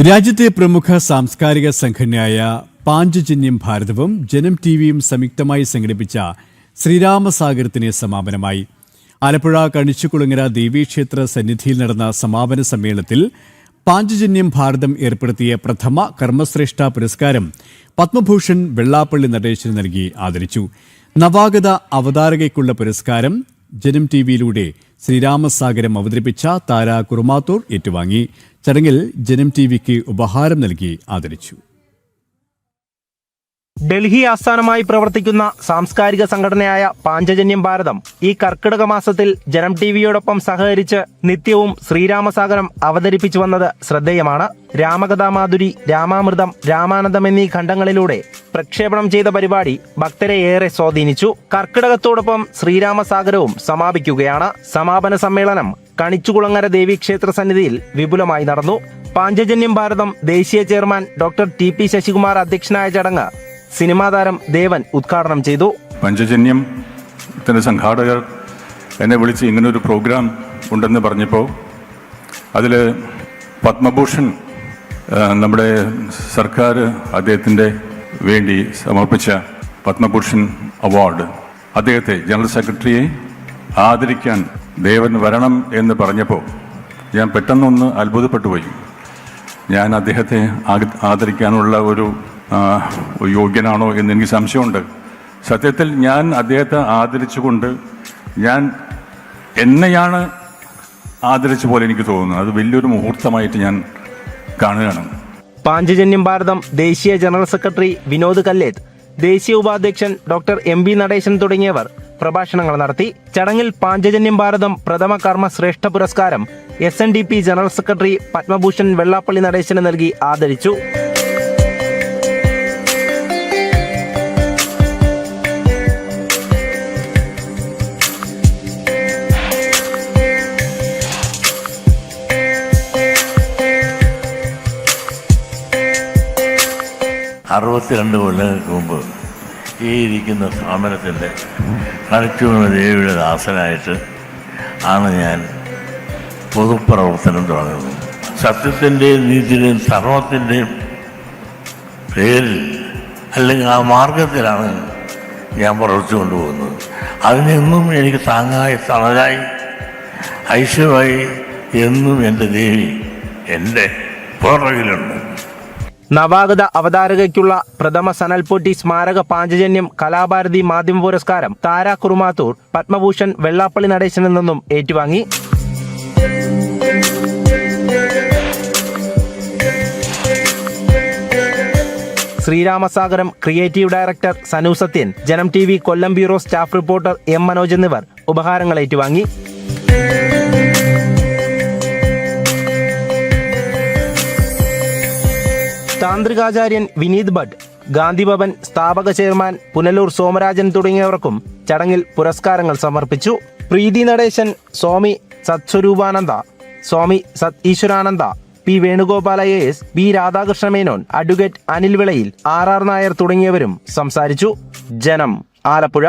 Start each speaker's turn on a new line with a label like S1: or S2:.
S1: രാജ്യത്തെ പ്രമുഖ സാംസ്കാരിക സംഘടനയായ പാഞ്ചജന്യം ഭാരതവും ജനം ടിവിയും സംയുക്തമായി സംഘടിപ്പിച്ച ശ്രീരാമസാഗരത്തിന് സമാപനമായി. ആലപ്പുഴ കണിച്ചുകുളങ്ങര ദേവീക്ഷേത്ര സന്നിധിയിൽ നടന്ന സമാപന സമ്മേളനത്തിൽ പാഞ്ചജന്യം ഭാരതം ഏർപ്പെടുത്തിയ പ്രഥമ കർമ്മശ്രേഷ്ഠ പുരസ്കാരം പത്മഭൂഷൺ വെള്ളാപ്പള്ളി നടേശന് നൽകി ആദരിച്ചു. നവാഗത അവതാരകയ്ക്കുള്ള പുരസ്കാരം ജനം ടിവിയിലൂടെ ശ്രീരാമസാഗരം അവതരിപ്പിച്ച താര കുറുമാത്തൂർ ഏറ്റുവാങ്ങി. ചടങ്ങിൽ ജനം ടിവിക്ക് ഉപഹാരം നൽകി ആദരിച്ചു.
S2: ഡൽഹി ആസ്ഥാനമായി പ്രവർത്തിക്കുന്ന സാംസ്കാരിക സംഘടനയായ പാഞ്ചജന്യം ഭാരതം ഈ കർക്കിടക മാസത്തിൽ ജനം ടിവിയോടൊപ്പം സഹകരിച്ച് നിത്യവും ശ്രീരാമസാഗരം അവതരിപ്പിച്ചു വന്നത് ശ്രദ്ധേയമാണ്. രാമകഥാമാധുരി, രാമാമൃതം, രാമാനന്ദം എന്നീ ഖണ്ഡങ്ങളിലൂടെ പ്രക്ഷേപണം ചെയ്ത പരിപാടി ഭക്തരെ ഏറെ സ്വാധീനിച്ചു. കർക്കിടകത്തോടൊപ്പം ശ്രീരാമസാഗരവും സമാപിക്കുകയാണ്. സമാപന സമ്മേളനം കണിച്ചുകുളങ്ങര ദേവീക്ഷേത്ര സന്നിധിയിൽ വിപുലമായി നടന്നു. പാഞ്ചജന്യം ഭാരതം ദേശീയ ചെയർമാൻ ഡോക്ടർ ടി.പി. ശശികുമാർ അധ്യക്ഷനായ ചടങ്ങ് സിനിമാ താരം ദേവൻ ഉദ്ഘാടനം ചെയ്തു.
S3: പഞ്ചജന്യത്തിന്റെ സംഘാടകർ എന്നെ വിളിച്ച് ഇങ്ങനൊരു പ്രോഗ്രാം ഉണ്ടെന്ന് പറഞ്ഞപ്പോൾ അതിൽ പത്മഭൂഷൺ നമ്മുടെ സർക്കാർ അദ്ദേഹത്തിൻ്റെ വേണ്ടി സമർപ്പിച്ച പത്മഭൂഷൺ അവാർഡ് അദ്ദേഹത്തെ ജനറൽ സെക്രട്ടറിയെ ആദരിക്കാൻ ദേവൻ വരണം എന്ന് പറഞ്ഞപ്പോൾ ഞാൻ പെട്ടെന്നൊന്ന് അത്ഭുതപ്പെട്ടുപോയി. ഞാൻ അദ്ദേഹത്തെ ആദരിക്കാനുള്ള ഒരു യോഗ്യനാണോ എന്ന് എനിക്ക് സംശയമുണ്ട്. സത്യത്തിൽ ഞാൻ അദ്ദേഹത്തെ ആദരിച്ചുകൊണ്ട് ഞാൻ എന്നെയാണ് ആദരിച്ച പോലെ എനിക്ക് തോന്നുന്നത്. അത് വലിയൊരു മുഹൂർത്തമായിട്ട് ഞാൻ കാണുകയാണ്.
S2: പാഞ്ചജന്യം ഭാരതം ദേശീയ ജനറൽ സെക്രട്ടറി വിനോദ് കല്ലേത്ത്, ദേശീയ ഉപാധ്യക്ഷൻ ഡോക്ടർ എം വി നടേശൻ തുടങ്ങിയവർ പ്രഭാഷണങ്ങൾ നടത്തി. ചടങ്ങിൽ പാഞ്ചജന്യം ഭാരതം പ്രഥമ കർമ്മ ശ്രേഷ്ഠ പുരസ്കാരം SNDP general secretary Padma Bhushan Vellappally Natesan നൽകി ആദരിച്ചു.
S4: അറുപത്തിരണ്ട് കൊല്ലങ്ങൾക്ക് മുമ്പ് ഈ ഇരിക്കുന്ന സ്ഥാപനത്തിൻ്റെ കണിച്ചുകുളങ്ങര ദേവിയുടെ ദാസനായിട്ട് ആണ് ഞാൻ പൊതുപ്രവർത്തനം തുടങ്ങുന്നത്. സത്യത്തിൻ്റെയും നീതിയുടെയും ധർമ്മത്തിൻ്റെയും പേരിൽ അല്ലെങ്കിൽ ആ മാർഗത്തിലാണ് ഞാൻ പ്രവർത്തിച്ചു കൊണ്ടുപോകുന്നത്. അതിനെന്നും എനിക്ക് താങ്ങായി, തണലായി, ഐശ്വര്യമായി എന്നും എൻ്റെ ദേവി എൻ്റെ പുറകിലുണ്ട്.
S2: നവാഗത അവതാരകയ്ക്കുള്ള പ്രഥമ സനൽപൊട്ടി സ്മാരക പാഞ്ചജന്യം കലാഭാരതി മാധ്യമ പുരസ്കാരം താര കുറുമാത്തൂർ പത്മഭൂഷൺ വെള്ളാപ്പള്ളി നടേശനിൽ നിന്നും ഏറ്റുവാങ്ങി. Sreeramasagaram creative director Sanu Sathyan, Janam TV Kollam bureau staff reporter M Manoj എന്നിവർ ഉപഹാരങ്ങൾ ഏറ്റുവാങ്ങി. താന്ത്രികാചാര്യൻ വിനീത് ഭട്ട്, ഗാന്ധിഭവൻ സ്ഥാപക ചെയർമാൻ പുനലൂർ സോമരാജൻ തുടങ്ങിയവർക്കും ചടങ്ങിൽ പുരസ്കാരങ്ങൾ സമർപ്പിച്ചു. പ്രീതി നടേശൻ, സ്വാമി Satswarupananda, Swami Sat Eeswarananda, P. Venugopal IAS, B. Radhakrishna Menon, advocate Anil Vilayil, R. Nair തുടങ്ങിയവരും സംസാരിച്ചു. ജനം, ആലപ്പുഴ.